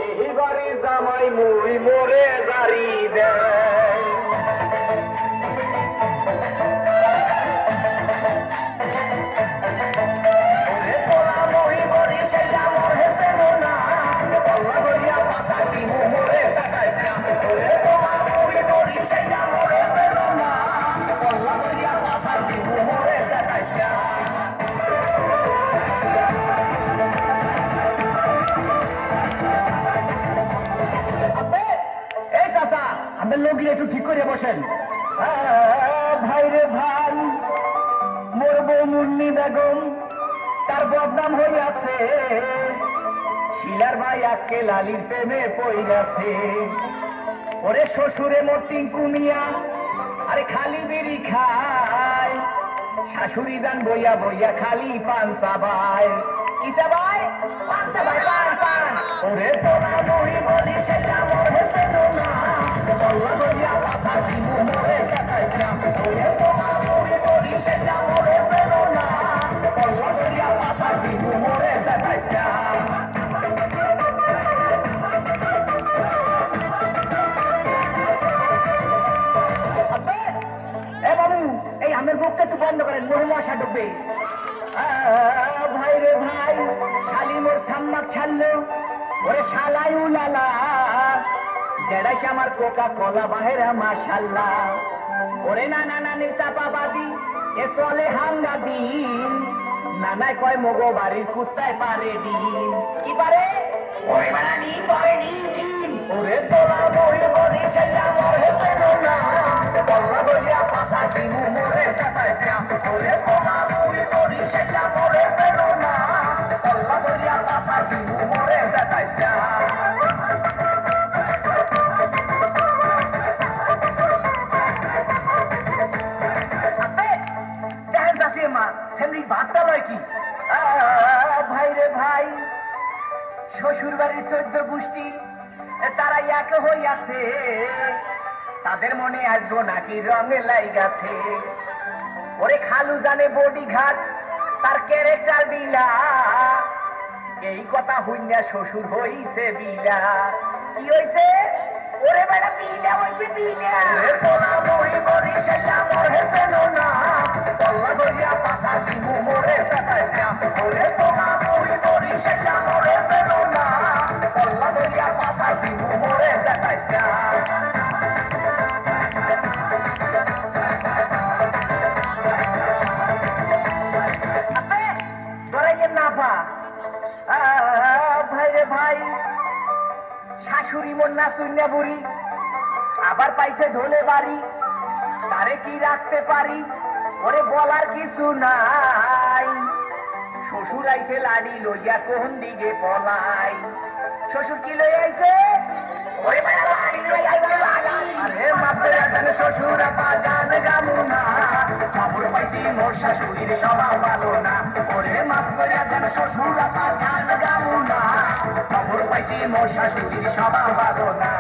এইবারে জামাই মুই মোরে জারি দেয় লোকগুলো একটু ঠিক করে বসেন। ভাই রে ভাই, মোর বউ মুন্নি বেগম তার বদনাম হইয়াছে, শিলার ভাই আজকে লালির প্রেমে পড়িয়াছে। ওরে শ্বশুরে মোর টিঙ্কু মিয়া আরে খালি বিড়ি খায়, শাশুড়ি যান বইয়া বইয়া খালি পান চাবায়। কি চাবায়? পান চাবায়, পান পান। ওরে তোরা বই বলি সেটা মোর হেসে না, বল্লা বইয়া পাশা দিমু মোরে সাতাইছিলাম। ওরে তোরা বই বলি সেটা মোর হেসে না, বল্লা বইয়া পাশা দিমু মোরে সাতাইছিলাম। এ বাবু, এই আমের মুখটা একটু বন্ধ করেন, মহিলা আসা ঢুকবে। ভাই রে ভাই, শালি মোর সাম্মাক ছাড়লো, ওরে শালাই উলালা, জেড়াইছে আমার কোকা কলা বাহেরা মাশাল্লাহ। ওরে নানা নানির চাপাবাজি এ চলে হাঙ্গা দিন, নানায় কয় মগো বাড়ির কুত্তায় পারে দিন। কি পারে? ওরে বাড়ানি পারেনি দিন। ওরে তোরা বই বলি সেটা মোর হেসে না, বল্লা বলিয়া পাশা দিমু মোরে সাতাইছিলাম। ওরে তোরা বই বলি সেটা মোর হেসে না, বল্লা বলিয়া পাশা দিমু মোরে সাতাইছিলাম। ভাই রে ভাই, শ্বশুর বাড়ির 14 গোষ্ঠী তারা এক হইয়াছে, তাদের মনে আসবো নাকি রঙে লাইগাছে। ওরে খালু জানে বডি ঘাট তার ক্যারেক্টার বিলা, এই কথা হইনা শ্বশুর হইছে বিলা। কি হইছে? ওরে বেটা বিলা হইছে বিলা। তোরা বই বলি সেটা মোর হেসে না, বল্লা গড়িয়া পাশা দিমু মোরে সাতাইছিলাম। ওরে তোরা বই বলি সেটা মোর হেসে না, বল্লা গড়িয়া পাশা দিমু মোরে সাতাইছিলাম। ভাই রে ভাই, শাশুড়ি মন্না শূন্য বুড়ি আবার পাইছে ঢোলে বাড়ি, তারে কি রাখতে পারি? ওরে বলার কিছু নাই, শ্বশুর আইছে লাড়ি লইয়া কোন দিকে পলাই। শ্বশুর কি লই আইছে? ওরে বেটা লাড়ি লই আইছে লাড়ি। আরে মাপড়া জানে শ্বশুর আপা গান গামু না, খবর পাইছি মোর শাশুড়ির স্বভাব ভালো না। ওরে মাপড়া জানে শ্বশুর আপা গান গামু না, খবর পাইছি মোর শাশুড়ির স্বভাব ভালো না।